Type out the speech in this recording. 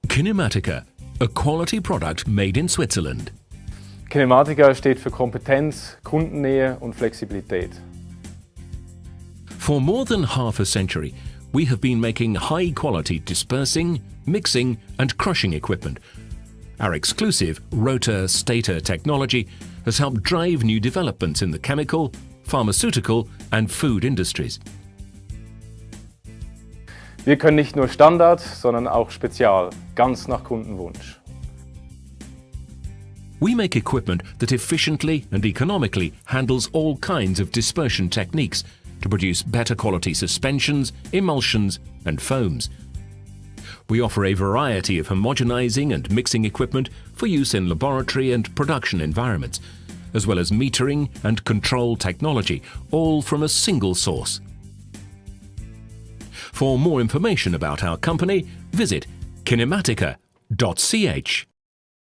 Kinematica, a quality product made in Switzerland. Kinematica steht für Kompetenz, Kundennähe und Flexibilität. For more than half a century, we have been making high-quality dispersing, mixing and crushing equipment. Our exclusive rotor-stator technology has helped drive new developments in the chemical, pharmaceutical and food industries. Wir können nicht nur Standard, sondern auch Spezial, ganz nach Kundenwunsch. We make equipment that efficiently and economically handles all kinds of dispersion techniques to produce better quality suspensions, emulsions and foams. We offer a variety of homogenizing and mixing equipment for use in laboratory and production environments, as well as metering and control technology, all from a single source. For more information about our company, visit kinematica.ch.